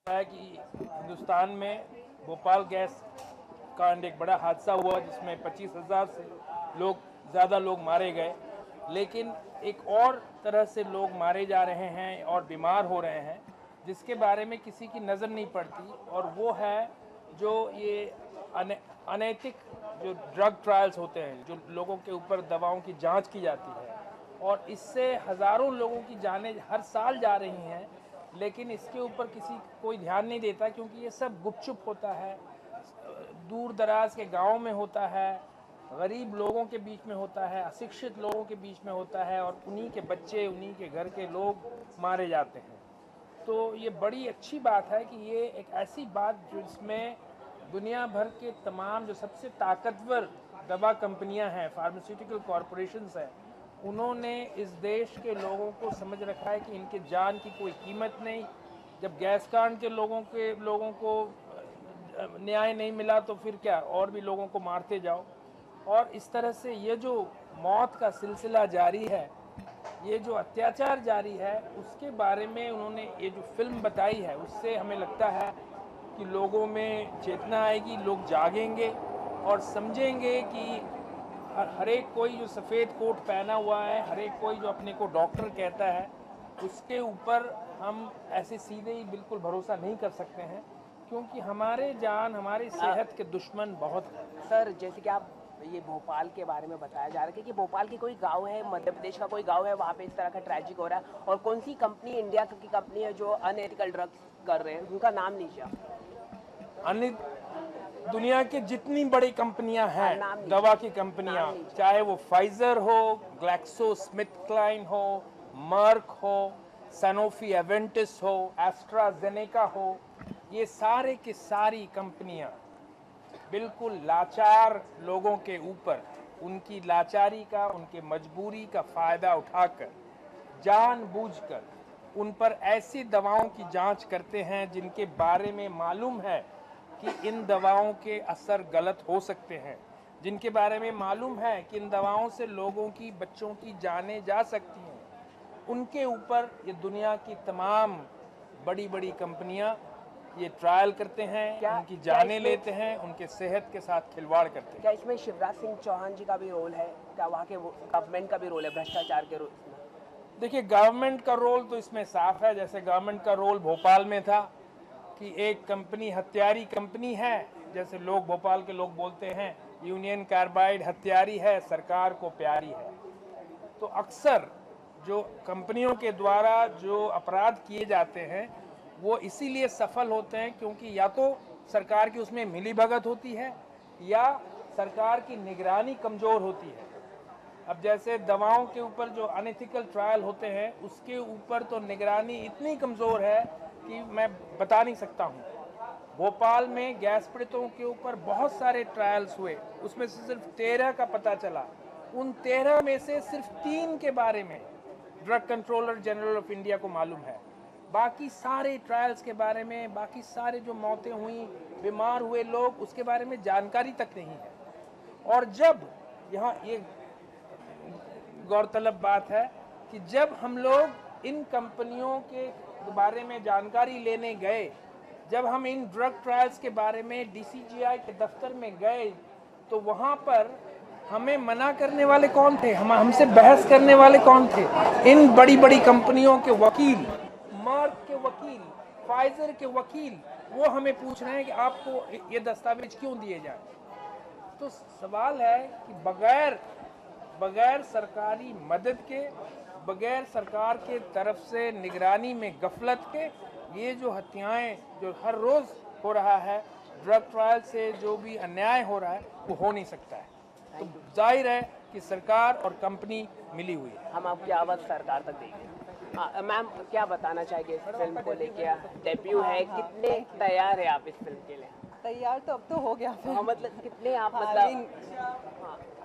है कि हिंदुस्तान में भोपाल गैस कांड एक बड़ा हादसा हुआ जिसमें 25,000 से ज़्यादा लोग मारे गए, लेकिन एक और तरह से लोग मारे जा रहे हैं और बीमार हो रहे हैं जिसके बारे में किसी की नज़र नहीं पड़ती, और वो है जो ये अनैतिक जो ड्रग ट्रायल्स होते हैं, जो लोगों के ऊपर दवाओं की जांच की जाती है और इससे हज़ारों लोगों की जानें हर साल जा रही हैं, लेकिन इसके ऊपर कोई ध्यान नहीं देता क्योंकि ये सब गुपचुप होता है, दूर दराज के गाँव में होता है, गरीब लोगों के बीच में होता है, अशिक्षित लोगों के बीच में होता है और उन्हीं के बच्चे, उन्हीं के घर के लोग मारे जाते हैं। तो ये बड़ी अच्छी बात है कि ये एक ऐसी बात जिसमें दुनिया भर के तमाम जो सबसे ताकतवर दवा कंपनियां हैं, फार्मास्यूटिकल कॉरपोरेशंस हैं, उन्होंने इस देश के लोगों को समझ रखा है कि इनके जान की कोई कीमत नहीं। जब गैस कांड के लोगों को न्याय नहीं मिला तो फिर क्या, और भी लोगों को मारते जाओ। और इस तरह से ये जो मौत का सिलसिला जारी है, ये जो अत्याचार जारी है, उसके बारे में उन्होंने ये जो फिल्म बताई है, उससे हमें लगता है कि लोगों में चेतना आएगी, लोग जागेंगे और समझेंगे कि हर एक कोई जो सफ़ेद कोट पहना हुआ है, हर एक कोई जो अपने को डॉक्टर कहता है, उसके ऊपर हम ऐसे सीधे ही बिल्कुल भरोसा नहीं कर सकते हैं, क्योंकि हमारे जान, हमारी सेहत के दुश्मन बहुत हैं। सर, जैसे कि आप ये भोपाल के बारे में बताया जा रहा है कि भोपाल की कोई गांव है, मध्य प्रदेश का कोई गांव है, वहाँ पे इस तरह का ट्रैजिक हो रहा है, और कौन सी कंपनी, इंडिया की कंपनी है जो अनएथिकल ड्रग्स कर रहे हैं, उनका नाम लीजिए आप। अन्य दुनिया की जितनी बड़ी कंपनियां हैं, दवा की कंपनियां, चाहे वो फाइजर हो, ग्लैक्सो स्मिथ क्लाइन हो, मर्क हो, सैनोफी एवेंटिस हो, एस्ट्राजेनेका हो, ये सारे की सारी कंपनियां बिल्कुल लाचार लोगों के ऊपर उनकी लाचारी का, उनके मजबूरी का फ़ायदा उठाकर जानबूझकर उन पर ऐसी दवाओं की जांच करते हैं जिनके बारे में मालूम है कि इन दवाओं के असर गलत हो सकते हैं, जिनके बारे में मालूम है कि इन दवाओं से लोगों की, बच्चों की जानें जा सकती हैं, उनके ऊपर ये दुनिया की तमाम बड़ी बड़ी कंपनियां ये ट्रायल करते हैं, उनकी जानें लेते हैं, उनके सेहत के साथ खिलवाड़ करते हैं। क्या इसमें शिवराज सिंह चौहान जी का भी रोल है? क्या वहाँ के गवर्नमेंट का भी रोल है भ्रष्टाचार के रोल? देखिए, गवर्नमेंट का रोल तो इसमें साफ है। जैसे गवर्नमेंट का रोल भोपाल में था कि एक कंपनी हत्यारी कंपनी है, जैसे लोग भोपाल के लोग बोलते हैं यूनियन कार्बाइड हत्यारी है, सरकार को प्यारी है। तो अक्सर जो कंपनियों के द्वारा जो अपराध किए जाते हैं वो इसीलिए सफल होते हैं क्योंकि या तो सरकार की उसमें मिलीभगत होती है या सरकार की निगरानी कमज़ोर होती है। अब जैसे दवाओं के ऊपर जो अनएथिकल ट्रायल होते हैं, उसके ऊपर तो निगरानी इतनी कमज़ोर है कि मैं बता नहीं सकता हूँ। भोपाल में गैस पीड़ितों के ऊपर बहुत सारे ट्रायल्स हुए, उसमें से सिर्फ 13 का पता चला। उन 13 में से सिर्फ 3 के बारे में drug controller general of India को मालूम है। बाकी सारे ट्रायल्स के बारे में, बाकी सारे जो मौतें हुई, बीमार हुए लोग, उसके बारे में जानकारी तक नहीं है। और जब यहाँ ये गौरतलब बात है कि जब हम लोग इन कंपनियों के बारे में जानकारी लेने गए, जब हम इन ड्रग ट्रायल्स के बारे में डीसीजीआई के दफ्तर में गए, तो वहाँ पर हमें मना करने वाले कौन थे, हमसे बहस करने वाले कौन थे? इन बड़ी बड़ी कंपनियों के वकील, मर्क के वकील, फाइजर के वकील, वो हमें पूछ रहे हैं कि आपको ये दस्तावेज क्यों दिए जाए। तो सवाल है कि बगैर सरकारी मदद के, बगैर सरकार के तरफ से निगरानी में गफलत के, ये जो हत्याएं जो हर रोज़ हो रहा है, ड्रग ट्रायल से जो भी अन्याय हो रहा है, वो हो नहीं सकता है। तो जाहिर है कि सरकार और कंपनी मिली हुई है। हम आपकी आवाज़ सरकार तक देंगे। मैम, क्या बताना चाहेंगे इस फिल्म को लेके? डेब्यू है, कितने तैयार है आप इस फिल्म के लिए? तैयार तो अब तो हो गया फिर। मतलब कितने आप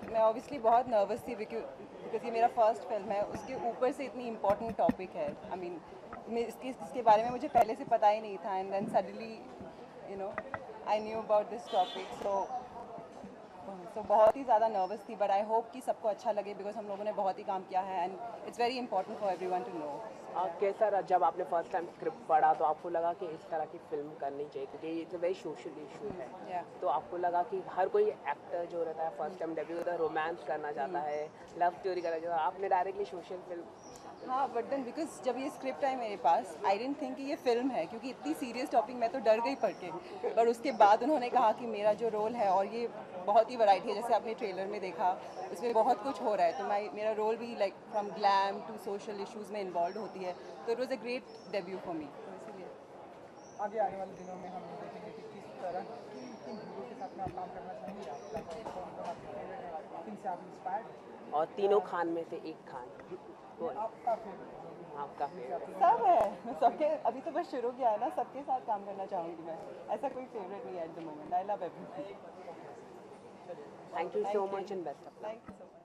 मैं ऑब्वियसली बहुत नर्वस थी बिकॉज ये मेरा फर्स्ट फिल्म है, उसके ऊपर से इतनी इम्पोर्टेंट टॉपिक है। आई मीन इसके बारे में मुझे पहले से पता ही नहीं था, and then suddenly I knew about this topic. So बहुत ही ज़्यादा नर्वस थी, बट आई होप कि सबको अच्छा लगे बिकॉज हम लोगों ने बहुत ही काम किया है and it's very important for everyone to know. कैसा रहा जब आपने फर्स्ट टाइम स्क्रिप्ट पढ़ा, तो आपको लगा कि इस तरह की फिल्म करनी चाहिए क्योंकि ये वेरी सोशल इशू है? Yeah. तो आपको लगा कि हर कोई एक्टर जो रहता है फर्स्ट टाइम डेब्यू होता है, रोमांस करना चाहता है, लव स्टोरी करना चाहता है, आपने डायरेक्टली सोशल फिल्म? हाँ, बट देन बिकॉज जब ये स्क्रिप्ट आई मेरे पास, आई डेंट थिंक कि ये फिल्म है, क्योंकि इतनी सीरियस टॉपिक मैं तो डर गई पढ़ के। पर उसके बाद उन्होंने कहा कि मेरा जो रोल है, और ये बहुत ही वैरायटी है, जैसे आपने ट्रेलर में देखा, उसमें बहुत कुछ हो रहा है, तो मेरा रोल भी like from glam to social issues में इन्वॉल्व होती है, तो it was a great debut for me, तो इसीलिए। आगे आने वाले दिनों में हम देखेंगे कि किस तरह किन हीरो के साथ में आप काम करना चाहेंगे, आपका कौन कौन आपके फेवरेट है, किन से आप इंस्पायर्ड? और तीनों खान में से एक खान कौन? आपका फेवरेट? आपका फेवरेट? सब है, सबके, अभी तो बस शुरू किया है ना, सबके साथ काम करना चाहूँगी मैं, ऐसा कोई फेवरेट नहीं है at the moment, I love everything. Thank you so much and best of luck. Thank you so much.